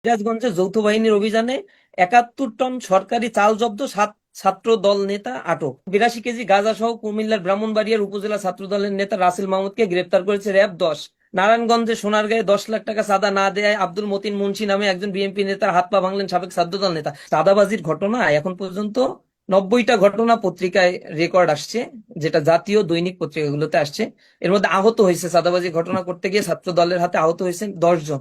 সিরাজগঞ্জে যৌথ বাহিনীর অভিযানে ৭১ টন সরকারি চাল জব্দ, ৭ ছাত্র দল নেতা আটক। ৮২ কেজি গাঁজা সহ কুমিল্লার ব্রাহ্মণবাড়িয়ার উপজেলা ছাত্র দলের নেতা রাসেল মাহমুদকে গ্রেপ্তার করেছে র্যাব-১০। নারায়ণগঞ্জে সোনারগাঁয়ে ১০ লাখ টাকা চাঁদা না দেয়ায় আব্দুল মতিন মুন্সি নামে একজন বিএনপি নেতার হাত পা ভাঙলেন সাবেক ছাত্রদল নেতা। চাঁদাবাজির ঘটনা এখন পর্যন্ত ৯০টা ঘটনা পত্রিকায় রেকর্ড আসছে, যেটা জাতীয় দৈনিক পত্রিকাগুলোতে আসছে। এর মধ্যে আহত হয়েছে, চাঁদাবাজি ঘটনা করতে গিয়ে ছাত্র দলের হাতে আহত হয়েছে ১০ জন।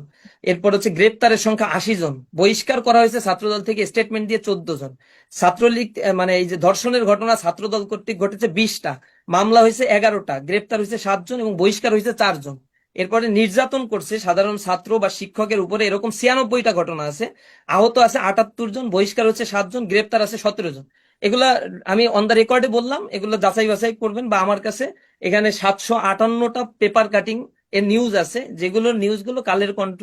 এরপর হচ্ছে গ্রেপ্তারের সংখ্যা ৮০ জন। বহিষ্কার করা হয়েছে ছাত্রদল থেকে স্টেটমেন্ট দিয়ে ১৪ জন। ছাত্রলীগ মানে এই যে ধর্ষণের ঘটনা ছাত্রদল কর্তৃক ঘটেছে ২০টা, মামলা হয়েছে ১১টা, গ্রেপ্তার হয়েছে ৭ জন এবং বহিষ্কার হয়েছে ৪ জন। এরপরে নির্যাতন করছে সাধারণ ছাত্র বা শিক্ষকের উপরে এরকম ৯৬টা ঘটনা আছে, আহত আছে ৭৮ জন, বহিষ্কার হচ্ছে ৭ জন, গ্রেপ্তার আছে ১৭ জন। এগুলা আমি অন দ্য রেকর্ডে বললাম, এগুলো যাচাই বাছাই করবেন, বা আমার কাছে এখানে ৭৫৮টা পেপার কাটিং এর নিউজ আছে, যেগুলোর নিউজগুলো কালের কণ্ঠ,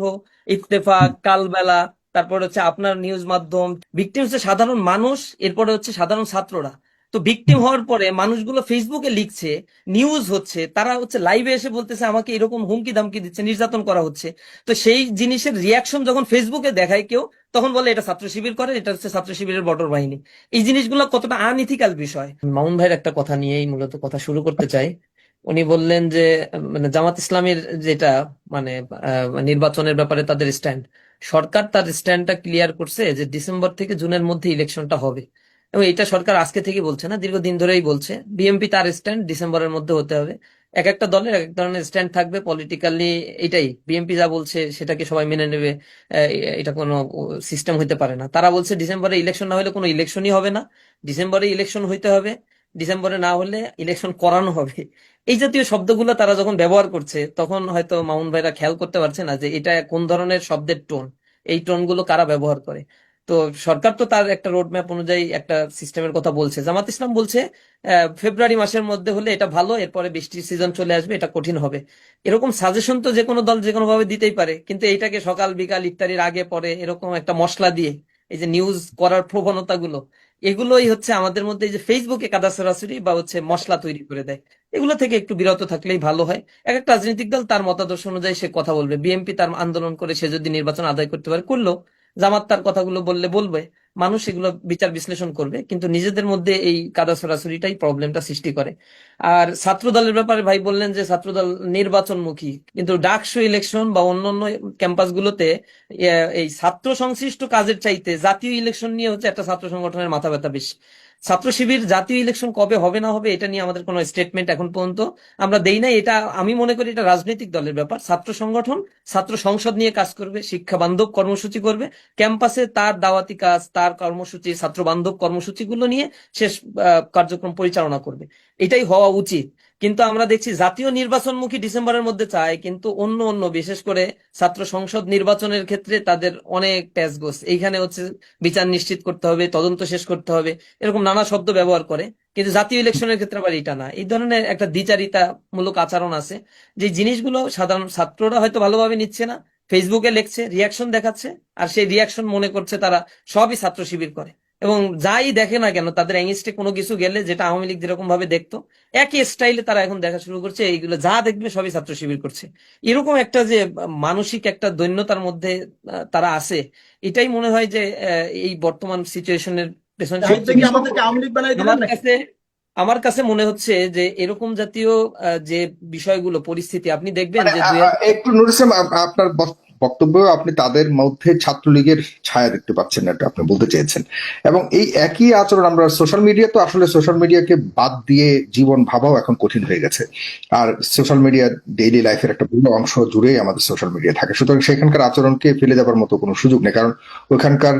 ইত্তেফাক, কালবেলা, তারপর হচ্ছে আপনার নিউজ মাধ্যম। ভিকটিম হচ্ছে সাধারণ মানুষ, এরপরে হচ্ছে সাধারণ ছাত্ররা। তো ভিকটিম হওয়ার পরে মানুষগুলো ফেসবুকে লিখছে, নিউজ হচ্ছে, তারা হচ্ছে লাইভে এসে বলতেছে আমাকে এরকম হুমকি ধামকি দিচ্ছে, নির্যাতন করা হচ্ছে। তো সেই জিনিসের রিয়াকশন যখন ফেসবুকে দেখায় কেউ, তখন বলে এটা ছাত্র শিবির করে, এটা হচ্ছে ছাত্র শিবিরের বর্ডার বাহিনী। এই জিনিসগুলো কতটা আনইথিক্যাল বিষয়। মামুন ভাইয়ের একটা কথা নিয়েই মূলত কথা শুরু করতে চাই। উনি বললেন যে মানে জামাত ইসলামের যেটা মানে নির্বাচনের ব্যাপারে তাদের স্ট্যান্ড, সরকার তার স্ট্যান্ডটা ক্লিয়ার করছে যে ডিসেম্বর থেকে জুনের মধ্যে ইলেকশনটা হবে। এবং এটা সরকার আজকে থেকে বলছে না, দীর্ঘদিন ধরেই বলছে। বিএনপি তার স্ট্যান্ড ডিসেম্বরের মধ্যে হতে হবে। এক একটা দলের এক এক ধরনের স্ট্যান্ড থাকবে পলিটিক্যালি, এটাই বিএনপি যা বলছে সেটাকে সবাই মেনে নেবে। এটা কোনো সিস্টেম হইতে পারে না। তারা বলছে ডিসেম্বরে ইলেকশন না হলে কোনো ইলেকশনই হবে না, ডিসেম্বরে ইলেকশন হইতে হবে, ডিসেম্বরে না হলে ইলেকশন করানো হবে। এই জাতীয় শব্দগুলো তারা যখন ব্যবহার করছে, তখন হয়তো মামুন ভাইরা খেয়াল করতে পারছে না যে এটা কোন ধরনের শব্দের টোন, এই টোনগুলো কারা ব্যবহার করে। তো সরকার তো তার একটা রোডম্যাপ অনুযায়ী একটা সিস্টেমের কথা বলছে। জামাত ইসলাম বলছে ফেব্রুয়ারি মাসের মধ্যে হলে এটা ভালো, এরপরে বৃষ্টির সিজন চলে আসবে, এটা কঠিন হবে। এরকম সাজেশন তো যে কোনো দল যে কোনো ভাবে দিতেই পারে, কিন্তু এইটাকে সকাল বিকাল ইত্যাদির আগে পরে এরকম একটা মশলা দিয়ে এই যে নিউজ করার প্রবণতাগুলো, এগুলোই হচ্ছে আমাদের মধ্যে এই যে ফেসবুকে কাদা ছড়াছড়ি বা হচ্ছে মশলা তৈরি করে দেয়। এগুলো থেকে একটু বিরত থাকলেই ভালো হয়। এক একটা রাজনৈতিক দল তার মতাদর্শ অনুযায়ী সে কথা বলবে। বিএনপি তার আন্দোলন করে সে যদি নির্বাচন আদায় করতে পারে করলো, জামাত তার কথাগুলো বললে বলবে, মানুষ এগুলো বিচার বিশ্লেষণ করবে। কিন্তু নিজেদের মধ্যে এই কাদা ছড়াছড়িটাই প্রবলেমটা সৃষ্টি করে। আর ছাত্র দলের ব্যাপারে ভাই বললেন যে ছাত্রদল নির্বাচনমুখী, কিন্তু ডাকসু ইলেকশন বা অন্যান্য ক্যাম্পাসগুলোতে এই ছাত্র সংশ্লিষ্ট কাজের চাইতে জাতীয় ইলেকশন নিয়ে হচ্ছে একটা ছাত্র সংগঠনের মাথা ব্যথা বেশি। ছাত্র শিবির জাতীয় ইলেকশন কবে হবে না হবে এটা নিয়ে আমাদের কোনো স্টেটমেন্ট এখন পর্যন্ত আমরা দেই নাই। এটা আমি মনে করি এটা রাজনৈতিক দলের ব্যাপার। ছাত্র সংগঠন ছাত্র সংসদ নিয়ে কাজ করবে, শিক্ষা বান্ধব কর্মসূচি করবে, ক্যাম্পাসে তার দাওয়াতি কাজ, তার কর্মসূচি, ছাত্র বান্ধব কর্মসূচিগুলো নিয়ে শেষ কার্যক্রম পরিচালনা করবে। এটাই হওয়া উচিত। কিন্তু আমরা দেখছি জাতীয় নির্বাচনমুখী ডিসেম্বরের মধ্যে চায়, কিন্তু অন্য অন্য বিশেষ করে ছাত্র সংসদ নির্বাচনের ক্ষেত্রে তাদের অনেক প্যাচগোছ। এইখানে হচ্ছে বিচার নিশ্চিত করতে হবে, তদন্ত শেষ করতে হবে, এরকম নানা শব্দ ব্যবহার করে। কিন্তু জাতীয় ইলেকশনের ক্ষেত্রে আবার এটা না। এই ধরনের একটা দ্বিচারিতামূলক আচরণ আছে, যে জিনিসগুলো সাধারণ ছাত্ররা হয়তো ভালোভাবে নিচ্ছে না, ফেসবুকে লিখছে, রিয়াকশন দেখাচ্ছে, আর সেই রিয়াকশন মনে করছে তারা সবই ছাত্র শিবির করে। এবং যাই দেখে না কেন তাদের এগেইনস্টে কোনো কিছু গেলে, যেটা আওয়ামী লীগ যেরকম ভাবে দেখতো, একই স্টাইলে তারা এখন দেখা শুরু করছে, এইগুলো যা দেখবে সবই ছাত্র শিবির করছে। এরকম একটা যে মানসিক একটা দৈন্যতার মধ্যে তারা আছে, এটাই মনে হয় যে এই বর্তমান সিচুয়েশনের পেছনে সবচেয়ে বেশি। আমার কাছে আমার কাছে মনে হচ্ছে যে এরকম জাতীয় যে বিষয়গুলো পরিস্থিতি আপনি দেখবেন মানে যে একটু নুর ইসলাম, আপনার বক্তব্য আপনি তাদের মধ্যে ছাত্রলীগের ছায়া দেখতে পাচ্ছেন না, এটা আপনি বলতে চেয়েছেন। এবং এই একই আচরণ আমরা সোশ্যাল মিডিয়া, তো আসলে সোশ্যাল মিডিয়াকে বাদ দিয়ে জীবন ভাবাও এখন কঠিন হয়ে গেছে। আর সোশ্যাল মিডিয়া ডেইলি লাইফের একটা বড় অংশ জুড়েই আমাদের সোশ্যাল মিডিয়া থাকে, সুতরাং সেখানকার আচরণকে ফেলে যাবার মতো কোনো সুযোগ নেই। কারণ ওইখানকার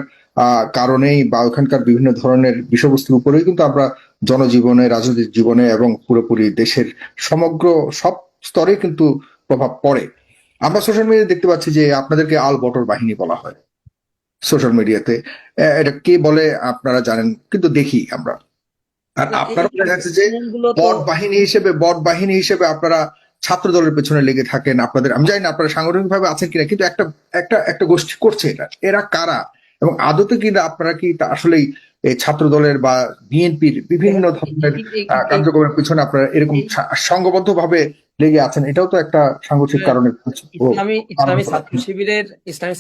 কারণেই বা ওইখানকার বিভিন্ন ধরনের বিষয়বস্তুর উপরেই কিন্তু আমরা জনজীবনে, রাজনৈতিক জীবনে এবং পুরোপুরি দেশের সমগ্র সব স্তরে কিন্তু প্রভাব পড়ে। আমরা সোশ্যাল মিডিয়াতে দেখতে পাচ্ছি যে আপনাদেরকে আল বটর বাহিনী বলা হয় সোশ্যাল মিডিয়াতে। এটা কে বলে আপনারা জানেন, কিন্তু দেখি আমরা। আর আপনারাও দেখা যাচ্ছে যে বট বাহিনী হিসেবে আপনারা ছাত্র দলের পেছনে লেগে থাকেন। আপনাদের আমি জানি না আপনারা সাংগঠনিক ভাবে আছেন কিনা, কিন্তু একটা একটা একটা গোষ্ঠী করছে এটা। এরা কারা এবং আদতে কিনা আপনারা কি আসলেই ছাত্র দলের বা বিএনপির বিভিন্ন ধরনের কার্যক্রমের পিছনে আপনারা এরকম সংঘবদ্ধ ভাবে লেগে আছেন, এটাও তো একটা সাংঘর্ষিক কারণে ইসলামী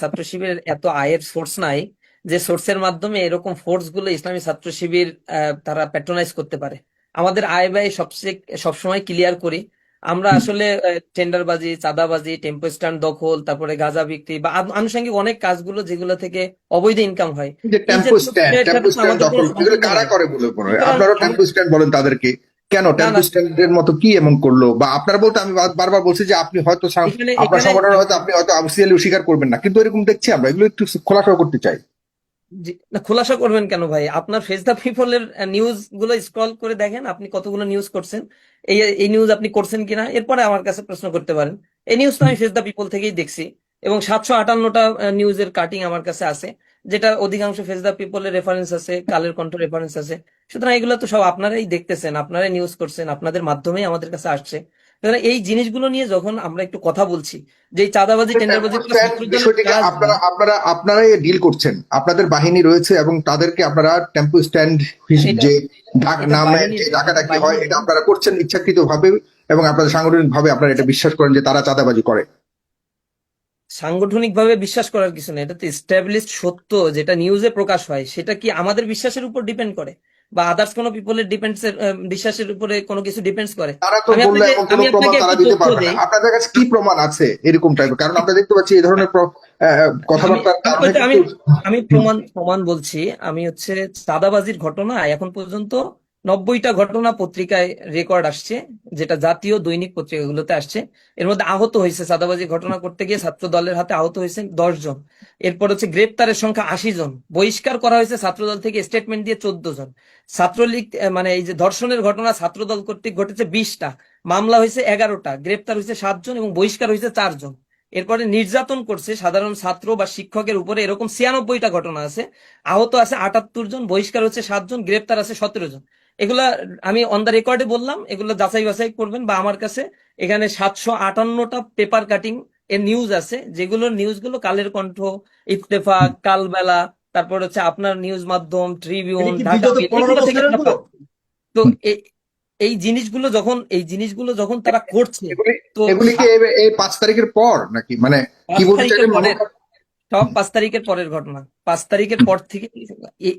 ছাত্র শিবিরের এত আয়ের সোর্স নাই যে সোর্সের মাধ্যমে এরকম ফোর্স গুলো ইসলামী ছাত্র শিবির তারা প্যাট্রোনাইজ করতে পারে। আমাদের আয় ব্যয় সবসময় ক্লিয়ার করি। আমরা আসলে টেন্ডারবাজি, চাঁদাবাজি, টেম্পো স্ট্যান্ড দখল, তারপরে গাঁজা বিক্রি বা আনুষঙ্গিক অনেক কাজগুলো যেগুলো থেকে অবৈধ ইনকাম হয়, যে এই টেম্পো জাতীয় স্ট্যান্ড বিষয়ের সাথে তো আমাদের দখল কোনো এগুলো সম্পর্ক কারা নাই। করে বলে মনে হয়? সুতরাং আপনারাও টেম্পো স্ট্যান্ড বলেন তাদেরকে, কেন না টেম্পো না স্ট্যান্ডের মতো কি এমন করলো? বা আপনারা বলতে আমি বারবার বলছি যে আপনি হয়তো এখানে আপনার এখানে সংগঠন হয়তো আপনি হয়তো অফিসিয়ালি স্বীকার করবেন না, কিন্তু এরকম দেখছি আমরা, এগুলো একটু খোলাসা করতে চাই। না, খোলাসা করবেন কেন ভাই? আপনার ফেস দ্য পিপলের নিউজ গুলো স্ক্রল করে দেখেন আপনি কতগুলো নিউজ করছেন, এই এই নিউজ আপনি করছেন কিনা, এরপরে আমার কাছে প্রশ্ন করতে পারেন। এই নিউজ তো আমি ফেস দ্য পিপল থেকেই দেখছি, এবং 758টা নিউজের কাটিং আমার কাছে আছে, যেটা অধিকাংশ ফেস দ্য পিপলের রেফারেন্স আছে, কালের কণ্ঠ রেফারেন্স আছে। সুতরাং এগুলো তো সব আপনারাই দেখতেছেন, আপনারাই নিউজ করছেন, আপনাদের মাধ্যমেই আমাদের কাছে আসছে। সুতরাং এই জিনিসগুলো নিয়ে যখন আমরা একটু কথা বলছি, যে এই চাঁদাবাজি, টেম্পো টেন্ডারবাজি গুলো স্ট্যান্ড ছাত্র দলের বিষয়টিকে কাজ না। আপনারাই ডিল করছেন, আপনাদের বাহিনী রয়েছে এবং তাদেরকে আপনারা টেম্পো স্ট্যান্ড এটা যে ডাক এটা নামের বাহিনী যে না, এটা ডাকাডাকি হয় বাহিনী এটা না। আপনারা করছেন ইচ্ছাকৃত ভাবে, এবং আপনাদের সাংগঠনিক ভাবে আপনারা এটা বিশ্বাস করেন যে তারা চাঁদাবাজি করে। সাংগঠনিক ভাবে বিশ্বাস করার কিছু নেই, এটা তো এস্টাবলিশড সত্য, যেটা নিউজে প্রকাশ হয়। সেটা কি আমাদের বিশ্বাসের উপর ডিপেন্ড করে, বা আদার্স কোনো পিপলের বিশ্বাসের উপরে কোনো কিছু ডিপেন্ডস করে? তারা তো আমি বললে আপনাকে এমন কোনো আমি প্রমাণ আপনাকে তারা একটা দিতে তথ্য পারবে না। দেই। আপনাদের কাছে কি প্রমাণ আছে এরকম টাইপের? কারণ আমরা দেখতে পাচ্ছি এই ধরনের আমি কথাবার্তার আমি কারণে আমি কিন্তু আমি প্রমাণ প্রমাণ বলছি। আমি চাঁদাবাজির ঘটনা এখন পর্যন্ত 90টা ঘটনা পত্রিকায় রেকর্ড আসছে, যেটা জাতীয় দৈনিক পত্রিকাগুলোতে আসছে। এর মধ্যে আহত হয়েছে, চাঁদাবাজি ঘটনা করতে গিয়ে ছাত্র দলের হাতে আহত হয়েছে 10 জন। এরপর গ্রেপ্তারের সংখ্যা 80 জন, বহিষ্কার করা হয়েছে ছাত্রদল থেকে স্টেটমেন্ট দিয়ে 14 জন। ছাত্রলীগ মানে এই যে ধর্ষণের ঘটনা ছাত্রদল কর্তৃক ঘটেছে 20টা, মামলা হয়েছে 11টা, গ্রেপ্তার হয়েছে 7 জন এবং বহিষ্কার হয়েছে 4 জন। এরপরে নির্যাতন করছে সাধারণ ছাত্র বা শিক্ষকের উপরে, এরকম 96টা ঘটনা আছে। আহত আছে 78 জন, বহিষ্কার হচ্ছে 7 জন, গ্রেপ্তার আছে 17 জন। এগুলা আমি অন দা রেকর্ডে বললাম, এগুলো যাচাই বাছাই করবেন, বা আমার কাছে এখানে 758টা পেপার কাটিং এর নিউজ আছে, যেগুলোর নিউজগুলো কালের কণ্ঠ, ইত্তেফাক, কালবেলা, তারপর আপনার নিউজ মাধ্যম, এটি ট্রিবিউন, কি ঢাকা বিগত মেল, 15 এগুলো থেকে বছরের আমরা গুলো? পাচ্ছি। তো এই জিনিসগুলো যখন তারা করছে, এগুলি তো এগুলি কি এই 5 তারিখের পর নাকি, মানে কি 5 বলতে তারিখের চাইলেন পরের, সব 5 তারিখের পরের ঘটনা। 5 তারিখের পর থেকে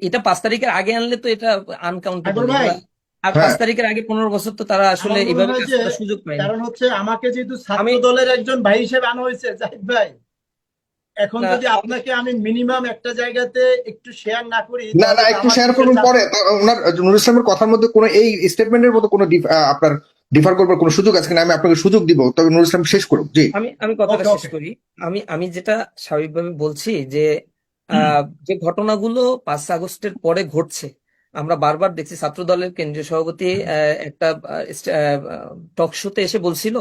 এটা 5 তারিখের আগে আনলে তো এটা আনকাউন্টেবল সাগর ভাই, এগুলা। আর হ্যাঁ 5 তারিখের আগে 15 বছর তো তারা আসলে আমার মনে এইভাবে হয় কাজ যে করার সুযোগ পায়নি। কারণ হচ্ছে আমাকে যেহেতু ছাত্র আমি দলের একজন ভাই হিসেবে আনা হয়েছে জাহিদ ভাই, এখন না যদি আপনাকে আমি মিনিমাম একটা জায়গাতে একটু শেয়ার না করি না তাহলে তো একটু আমার শেয়ার নিজের করুন পরে। ওনার নুরুল ইসলামের কথার মধ্যে কোনো এই স্টেটমেন্টের মতো কোনো আপনার ডিফার করবার কোনো সুযোগ আছে কিনা? আমি আপনাকে সুযোগ দিব, তবে নুরুল ইসলাম শেষ করুক। জি। আমি আমি কথাটা ওকে শেষ ওকে। করি। আমি যেটা স্বাভাবিকভাবে বলছি যে যে ঘটনাগুলো 5 আগস্টের পরে ঘটছে, আমরা বারবার দেখছি। ছাত্র দলের কেন্দ্রীয় সভাপতি একটা টক শোতে এসে বলছিল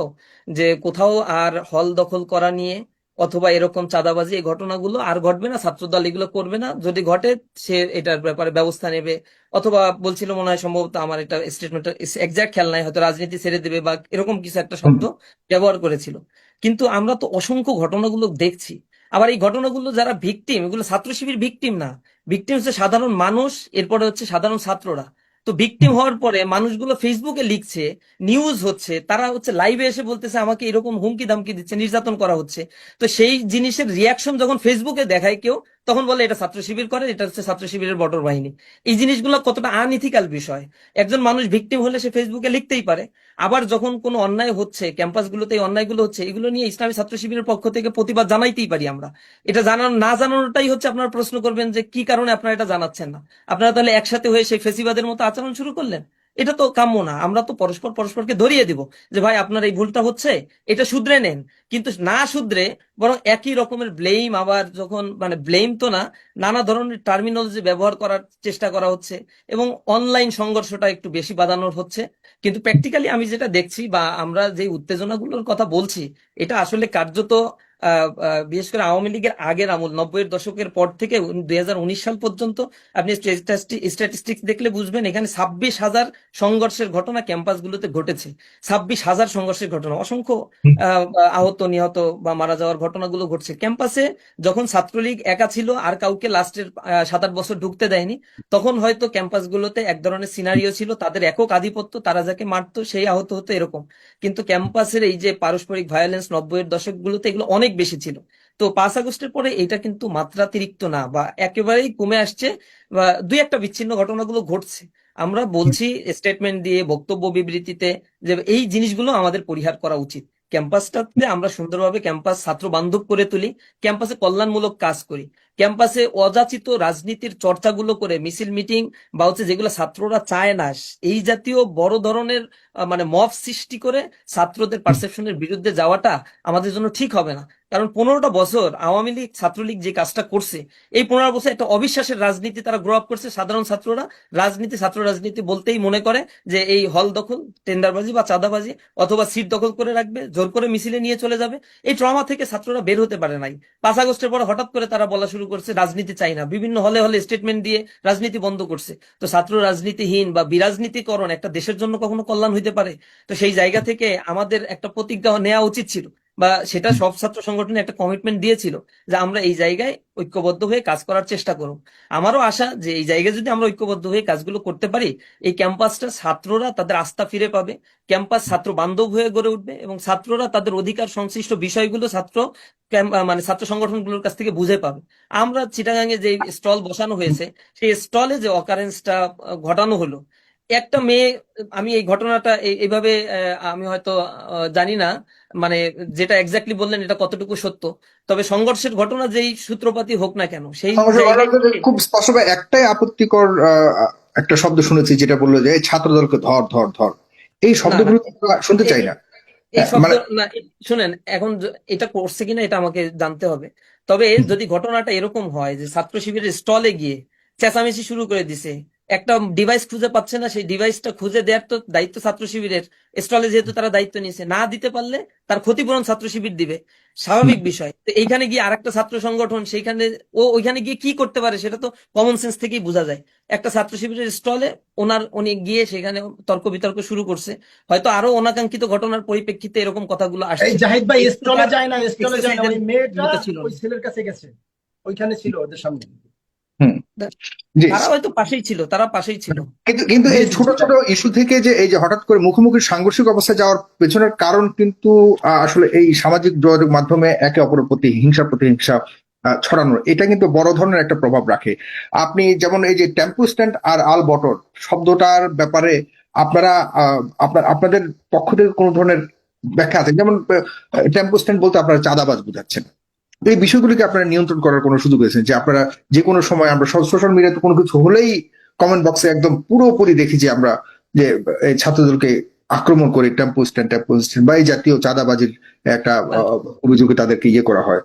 যে কোথাও আর হল দখল করা নিয়ে অথবা এরকম চাঁদাবাজি, এই ঘটনাগুলো আর ঘটবে না, ছাত্র দল এগুলো করবে না, যদি ঘটে সে এটার ব্যাপারে ব্যবস্থা নেবে। অথবা বলছিল, মনে হয় সম্ভবত, আমার এটা স্টেটমেন্টটা এক্সাক্ট খেয়াল নাই, হয়তো রাজনীতি ছেড়ে দেবে বা এরকম কিছু একটা শব্দ ব্যবহার করেছিল। কিন্তু আমরা তো অসংখ্য ঘটনাগুলো দেখছি। আবার এই ঘটনাগুলো যারা ভিকটিম, এগুলো ছাত্র শিবির ভিকটিম না, ভিকটিম হচ্ছে সাধারণ মানুষ, এরপরে সাধারণ ছাত্ররা। তো ভিকটিম হওয়ার পরে মানুষগুলো ফেসবুকে লিখছে, নিউজ হচ্ছে, তারা লাইভে এসে বলতেছে আমাকে এরকম হুমকি দামকি দিচ্ছে, নির্যাতন করা হচ্ছে। তো সেই জিনিসের রিয়াকশন যখন ফেসবুকে দেখায় কেউ, তখন বলে এটা ছাত্র শিবির করে, এটা হচ্ছে ছাত্র শিবিরের বটর বাহিনী। এই জিনিসগুলো কতটা আনইথিক্যাল বিষয়। একজন মানুষ ভিকটিম হলে সে ফেসবুকে লিখতেই পারে। আবার যখন কোনো অন্যায় হচ্ছে ক্যাম্পাসগুলোতে, এই অন্যায়গুলো হচ্ছে, এগুলো নিয়ে ইসলামী ছাত্র শিবিরের পক্ষ থেকে প্রতিবাদ জানাইতেই পারি আমরা। এটা জানানো না জানানোটাই আপনারা প্রশ্ন করবেন যে কি কারণে আপনারা এটা জানাচ্ছেন না। আপনারা তাহলে একসাথে হয়ে সেই ফেসিবাদের মতো আচরণ শুরু করলেন। এটা তো কাম্য না। আমরা তো পরস্পরকে ধরিয়ে দিব যে ভাই আপনার এই ভুলটা হচ্ছে, এটা শুধরে নেন। কিন্তু না শুধরে বরং একই রকমের ব্লেম, আবার যখন মানে ব্লেম তো না, নানা ধরনের টার্মিনোলজি ব্যবহার করার চেষ্টা করা হচ্ছে, এবং অনলাইন সংঘর্ষটা একটু বেশি বাড়ানোর হচ্ছে। কিন্তু প্র্যাকটিক্যালি আমি যেটা দেখছি, বা আমরা যে উত্তেজনাগুলোর কথা বলছি, এটা আসলে কার্যত বিশেষ করে আওয়ামী লীগের আগের আমল 90-এর দশকের পর থেকে 2019 সাল পর্যন্ত আপনি স্ট্যাটিস্টিক্স দেখলে বুঝবেন এখানে 26,000 সংঘর্ষের ঘটনা ক্যাম্পাসগুলোতে ঘটেছে। 26,000 সংঘর্ষের ঘটনা, অসংখ্য আহত নিহত বা মারা যাওয়ার ঘটনাগুলো ঘটছে ক্যাম্পাসে। যখন ছাত্রলীগ একা ছিল আর কাউকে লাস্টের 7-8 বছর ঢুকতে দেয়নি, তখন হয়তো ক্যাম্পাসগুলোতে এক ধরনের সিনারিও ছিল, তাদের একক আধিপত্য, তারা যাকে মারতো সেই আহত হতো এরকম। কিন্তু ক্যাম্পাসের এই যে পারস্পরিক ভায়োলেন্স 90-এর দশকগুলোতে এগুলো অনেক বেশি ছিল। তো 5 আগস্টের পরে এটা কিন্তু মাত্রাতিরিক্ত না বা একেবারেই কমে আসছে, বা দুই একটা বিচ্ছিন্ন ঘটনাগুলো ঘটছে। আমরা বলছি স্টেটমেন্ট দিয়ে, বক্তব্য বিবৃতিতে, যে এই জিনিসগুলো আমাদের পরিহার করা উচিত। ক্যাম্পাসটাতে আমরা সুন্দরভাবে ক্যাম্পাস ছাত্র বান্ধব করে তুলি, ক্যাম্পাসে কল্যাণমূলক কাজ করি, ক্যাম্পাসে অযাচিত রাজনীতির চর্চাগুলো করে মিছিল মিটিং বা হচ্ছে যেগুলো ছাত্ররা চায় না, এই জাতীয় বড় ধরনের মানে মব সৃষ্টি করে ছাত্রদের পারসেপশনের বিরুদ্ধে যাওয়াটা আমাদের জন্য ঠিক হবে না। কারণ 15টা বছর আওয়ামী লীগ ছাত্রলীগ যে কাজটা করছে, এই 15 বছর একটা অবিশ্বাসের রাজনীতি তারা গ্রো আপ করছে। সাধারণ ছাত্ররা ছাত্র রাজনীতি বলতেই মনে করে যে এই হল দখল, টেন্ডারবাজি বা চাঁদাবাজি, অথবা সিট দখল করে রাখবে, জোর করে মিছিলে নিয়ে চলে যাবে। এই ট্রমা থেকে ছাত্ররা বের হতে পারে নাই। 5 আগস্টের পরে হঠাৎ করে তারা বলা শুরু করছে রাজনীতি চাই না, বিভিন্ন হলে হলে স্টেটমেন্ট দিয়ে রাজনীতি বন্ধ করছে। তো ছাত্র রাজনীতিহীন বা বিরাজনীতিকরণ একটা দেশের জন্য কখনো কল্যাণ হইতে পারে? তো সেই জায়গা থেকে আমাদের একটা প্রতিজ্ঞা নেওয়া উচিত ছিল, বা সেটা সব ছাত্র সংগঠনে একটা কমিটমেন্ট দিয়েছিল যে আমরা এই জায়গায় ঐক্যবদ্ধ হয়ে কাজ করার চেষ্টা করব। আমারও আশা যে এই জায়গায় যদি আমরা ঐক্যবদ্ধ হয়ে কাজগুলো করতে পারি, এই ক্যাম্পাসটা ছাত্ররা তাদের আস্থা ফিরে পাবে, ক্যাম্পাস ছাত্র বান্ধব হয়ে গড়ে উঠবে, এবং ছাত্ররা তাদের অধিকার সংশ্লিষ্ট বিষয়গুলো মানে ছাত্র সংগঠনগুলোর কাছ থেকে বুঝে পাবে। আমরা চিটাগাঙে যে স্টল বসানো হয়েছে, সেই স্টলে যে অকারেন্সটা ঘটানো হলো, একটা মেয়ে, আমি এই ঘটনাটা এইভাবে আমি হয়তো জানি না মানে যেটা এক্স্যাক্টলি বললেন এটা কতটুকু সত্য, তবে সংঘর্ষের ঘটনা যেই সূত্রপাতই হোক না কেন, সেই সংঘর্ষের জায়গায় ঘটনাতে খুব স্পষ্টভাবে একটাই আপত্তিকর একটা শব্দ শুনেছি, যেটা বললো যে এই ছাত্রদলকে ধর ধর ধর। এই না, না, শব্দগুলো আমরা শুনতে চাই না। এই শব্দ মানে না, শুনেন, এখন এটা করছে কিনা এটা আমাকে জানতে হবে। তবে যদি ঘটনাটা এরকম হয় যে ছাত্র শিবিরের স্টলে গিয়ে চেঁচামেচি শুরু করে দিছে, একটা ডিভাইস খুঁজে পাচ্ছে না, সেই ডিভাইসটা খুঁজে দেওয়ার তো দায়িত্ব ছাত্র শিবিরের। স্টলে যেহেতু তারা দায়িত্ব নিয়েছে, না দিতে পারলে তার ক্ষতিপূরণ ছাত্র শিবির দিবে, স্বাভাবিক বিষয়। তো এইখানে গিয়ে আরেকটা ছাত্র সংগঠন সেইখানে ওইখানে গিয়ে কি করতে পারে সেটা তো কমন সেন্স থেকেই বোঝা যায়। একটা ছাত্র শিবিরের স্টলে উনি গিয়ে সেখানে তর্ক বিতর্ক শুরু করছে, হয়তো আরো অনাকাঙ্ক্ষিত ঘটনার পরিপ্রেক্ষিতে এরকম কথাগুলো এই আসছে। জাহিদ ভাই এই স্টলে যায় না, স্টলে যায় না, এক্সারসাইজের ওই মেয়েটা মতো ছিল ওই না। ছেলের কাছে গেছে, ওইখানে ছিল ওদের সামনে। হুম, জি। তারা হয়তো পাশেই ছিল, তারা পাশেই ছিল। কিন্তু কিন্তু জি এই জি ছোট জি ছোট ইস্যু থেকে যে এই যে হঠাৎ করে মুখোমুখি সাংঘর্ষিক অবস্থায় যাওয়ার পেছনের কারণ কিন্তু আসলে এই সামাজিক যোগাযোগ মাধ্যমে একে অপরের প্রতি প্রতিহিংসা ছড়ানোর, এটা কিন্তু বড় ধরনের একটা প্রভাব রাখে। আপনি যেমন এই যে টেম্পো স্ট্যান্ড আর আল বটর শব্দটার ব্যাপারে আপনারা আপনাদের পক্ষ থেকে কোনো ধরনের ব্যাখ্যা আছে? যেমন টেম্পো স্ট্যান্ড বলতে আপনারা চাঁদাবাজ বোঝাচ্ছেন, এই বিষয়গুলিকে আপনারা নিয়ন্ত্রণ করার কোনো সুযোগ রয়েছে? যে আপনারা যে কোনো সময়, আমরা সোশ্যাল মিডিয়াতে কোনো কিছু হলেই কমেন্ট বক্সে একদম পুরোপুরি দেখি যে আমরা যে এই ছাত্রদলকে আক্রমণ করে টেম্পো স্ট্যান্ড বা এই জাতীয় চাঁদাবাজির একটা অভিযোগে তাদেরকে ইয়ে করা হয়,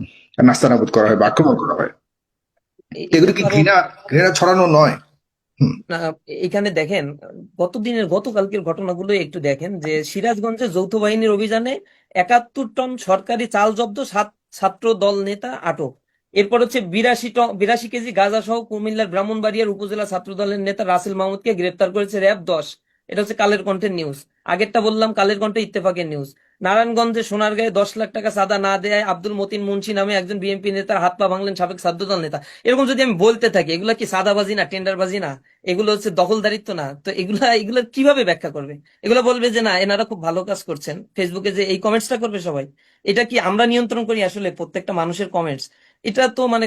নাস্তানাবুদ করা হয় বা আক্রমণ করা হয়। এটা এগুলো তো কি আরো ঘৃণা ছড়ানো নয়? না, এখানে দেখেন, গতকালকের ঘটনাগুলো একটু দেখেন, যে সিরাজগঞ্জে যৌথ বাহিনীর অভিযানে 71 টন সরকারি চাল জব্দ, 7 ছাত্র দল নেতা আটক। এরপর হচ্ছে 82 কেজি গাঁজা সহ কুমিল্লার ব্রাহ্মণবাড়িয়ার উপজেলা ছাত্র দলের নেতা রাসেল মাহমুদকে গ্রেপ্তার করেছে র্যাব 10। এটা হচ্ছে কালের কণ্ঠের নিউজ। আগেরটা বললাম কালের কণ্ঠে, ইত্তেফাকের নিউজ। নারায়ণগঞ্জে সোনারগাঁয়ে 10 লাখ টাকা চাঁদা না দেয় আব্দুল মতিন মুন্সি নামে একজন বিএনপি নেতার হাত পা ভাঙলেন সাবেক ছাত্রদল নেতা। এরকম যদি আমি বলতে থাকি, এগুলা কি চাঁদাবাজি না, টেন্ডারবাজি না, এগুলো হচ্ছে দখলদারিত্ব না? তো এগুলা কিভাবে ব্যাখ্যা করবে? এগুলো বলবে যে না, এনারা খুব ভালো কাজ করছেন। ফেসবুকে যে এই কমেন্টসটা করবে সবাই, এটা কি আমরা নিয়ন্ত্রণ করি আসলে প্রত্যেকটা মানুষের কমেন্টস? এটা তো মানে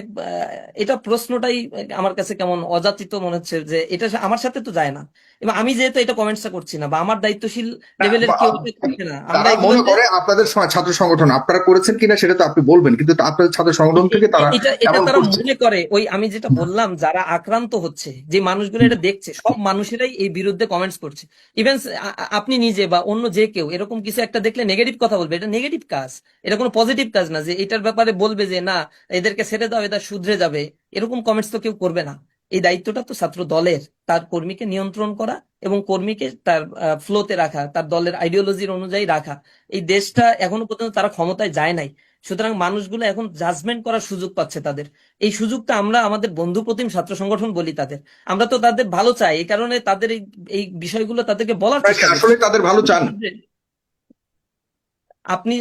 এটা প্রশ্নটাই আমার কাছে কেমন অযাচিত মনে হচ্ছে, যে এটা আমার সাথে তো যায় না, এবং আমি যেহেতু এটা কমেন্টসটা করছি না বা আমার দায়িত্বশীল লেভেলের কেউ এটা করছে না, আমরা তারা মনে এগুলোতে করে আপনাদের ছাত্র সংগঠন, আপনারা করেছেন কিনা সেটা তো আপনি বলবেন, কিন্তু আপনাদের ছাত্র সংগঠন থেকে তারা এটা এটা এমন তারা করছে। মনে করে, ওই আমি যেটা বললাম, যারা আক্রান্ত হচ্ছে, যে মানুষগুলো এটা দেখছে, সব মানুষেরাই এই বিরুদ্ধে কমেন্টস করছে। ইভেন আপনি নিজে বা অন্য যে কেউ এরকম কিছু একটা দেখলে নেগেটিভ কথা বলবে, এটা নেগেটিভ কাজ, এটা কোনো পজিটিভ কাজ না যে এটার ব্যাপারে বলবে যে না, এদেরকে ছেড়ে দাও, এটা শুধরে যাবে। এরকম কমেন্টস তো কেউ করবে না। এই দায়িত্বটা তো ছাত্র দলের, তার কর্মীকে নিয়ন্ত্রণ করা এবং কর্মীকে তার ফ্লোতে রাখা, তার দলের আইডিওলজির অনুযায়ী রাখা। এই দেশটা এখনো পর্যন্ত তারা ক্ষমতায় যায় নাই। সুতরাং মানুষগুলো এখন জাজমেন্ট করার সুযোগ পাচ্ছে তাদের। এই সুযোগটা আমরা আমাদের বন্ধু প্রতিম ছাত্র সংগঠন বলি তাদের। আমরা তো তাদের ভালো চাই, এই কারণে তাদের এই বিষয়গুলো তাদেরকে বলার চেষ্টা করছি। আসলে তাদের ভালো চান। আপনি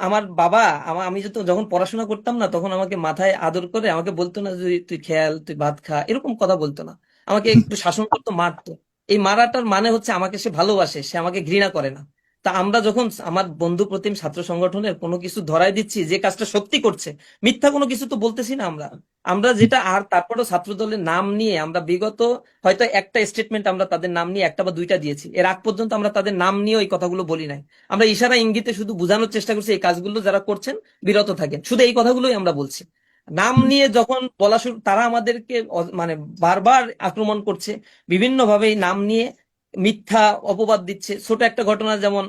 আমার বাবা আমি যখন পড়াশোনা করতাম না, তখন আমাকে মাথায় আদর করে আমাকে বলতো না যে তুই খেয়াল, তুই ভাত খা, এরকম কথা বলতো না। আমাকে একটু শাসন করতো, মারতো। এই মারাটার মানে হচ্ছে আমাকে সে ভালোবাসে, সে আমাকে ঘৃণা করে না। তা আমরা যখন আমার বন্ধু প্রতিম ছাত্র সংগঠনের কোনো কিছু ধরাই দিচ্ছি, যে কাজটা সত্যি করছে, মিথ্যা কোনো কিছু তো বলতেছি না আমরা। আমরা যেটা, আর তারপরেও ছাত্র দলের নাম নিয়ে আমরা বিগত হয়তো একটা স্টেটমেন্ট আমরা তাদের নাম নিয়ে একটা বা দুইটা দিয়েছি, এর আগ পর্যন্ত আমরা তাদের নাম নিয়ে ওই কথাগুলো বলি নাই। আমরা ইশারা ইঙ্গিতে শুধু বোঝানোর চেষ্টা করছি এই কাজগুলো যারা করছেন বিরত থাকেন, শুধু এই কথাগুলোই আমরা বলছি। নাম নিয়ে যখন বলা শুরু, তারা আমাদেরকে মানে বারবার আক্রমণ করছে বিভিন্ন ভাবে, নাম নিয়ে মিথ্যা অপবাদ দিচ্ছে। ছোট একটা ঘটনা যেমন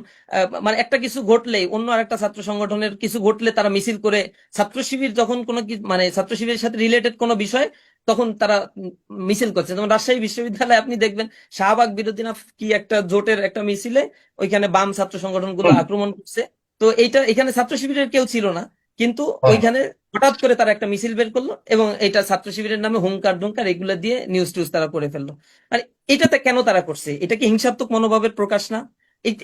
মানে একটা কিছু ঘটলেই অন্য আরেকটা ছাত্র সংগঠনের কিছু ঘটলে তারা মিছিল করে, ছাত্র শিবির যখন কোনো মানে ছাত্র শিবিরের সাথে রিলেটেড কোনো বিষয়, তখন তারা মিছিল করছে। যেমন রাজশাহী বিশ্ববিদ্যালয়ে আপনি দেখবেন শাহবাগ বিরোধী না কি একটা জোটের একটা মিছিলে ওইখানে বাম ছাত্র সংগঠনগুলো আক্রমণ করছে। তো এখানে ছাত্র শিবিরের কেউ ছিল না, কিন্তু ওইখানে হঠাৎ করে তারা একটা মিছিল বের করলো এবং এটা ছাত্র শিবিরের নামে হুঙ্কার ডুঙ্কার এগুলো দিয়ে নিউজ টিউজ তারা করে ফেললো। আর এটাতে কেন তারা করছে? এটা কি হিংসাত্মক মনোভাবের প্রকাশ না?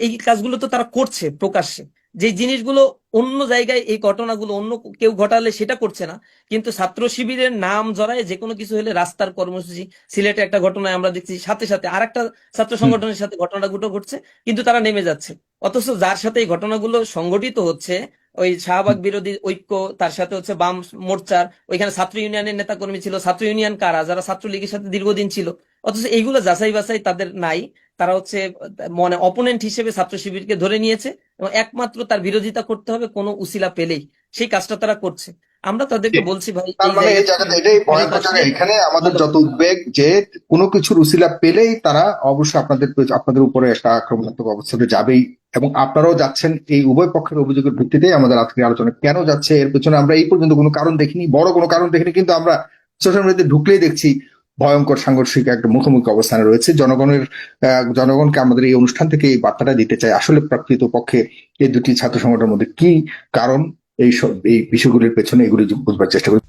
এই কাজগুলো তো তারা করছে প্রকাশ্যে। যে জিনিসগুলো অন্য জায়গায়, এই ঘটনাগুলো অন্য কেউ ঘটালে সেটা করছে না, কিন্তু ছাত্র শিবিরের নাম জড়ায় যে কোনো কিছু হলে রাস্তার কর্মসূচি। সিলেটে একটা ঘটনায় আমরা দেখছি সাথে সাথে আরেকটা ছাত্র সংগঠনের সাথে ঘটনাগুলো ঘটছে, কিন্তু তারা নেমে যাচ্ছে। অথচ যার সাথে এই ঘটনাগুলো সংঘটিত হচ্ছে, ওই শাহবাগ বিরোধী ঐক্য, তার সাথে হচ্ছে বাম মোর্চার, ওইখানে ছাত্র ইউনিয়নের নেতা কর্মী ছিল। ছাত্র ইউনিয়ন কারা? যারা ছাত্রলীগের সাথে দীর্ঘদিন ছিল। অথচ এইগুলো যাচাই বাছাই তাদের নাই। তারা হচ্ছে মানে অপোনেন্ট হিসেবে ছাত্র শিবিরকে ধরে নিয়েছে এবং একমাত্র তার বিরোধিতা করতে হবে কোনো উসিলা পেলেই, সেই কাজটা তারা করছে। আমরা তাদেরকে বলছি ভাই, তার মানে এই জায়গাটা এটাই ভয়ঙ্কর জায়গা। এখানে আমাদের যত উদ্বেগ যে কোনো কিছুর উসিলা পেলেই তারা অবশ্যই আপনাদের উপরে একটা আক্রমণাত্মক অবস্থাতে যাবেই, এবং আপনারাও যাচ্ছেন। এই উভয় পক্ষের অভিযোগের ভিত্তিতে আমাদের আজকের আলোচনা কেন যাচ্ছে এর পেছনে আমরা এই পর্যন্ত কোনো কারণ দেখিনি, বড় কোনো কারণ দেখিনি, কিন্তু আমরা সোশ্যাল মিডিয়াতে ঢুকলেই দেখছি ভয়ঙ্কর সাংঘর্ষিক একটা মুখোমুখি অবস্থানে রয়েছে। জনগণকে আমাদের এই অনুষ্ঠান থেকে এই বার্তাটা দিতে চাই, আসলে প্রকৃতপক্ষে এই দুটি ছাত্র সংগঠনের মধ্যে কি কারণ, এই বিষয়গুলির পেছনে এগুলি বুঝবার চেষ্টা করি।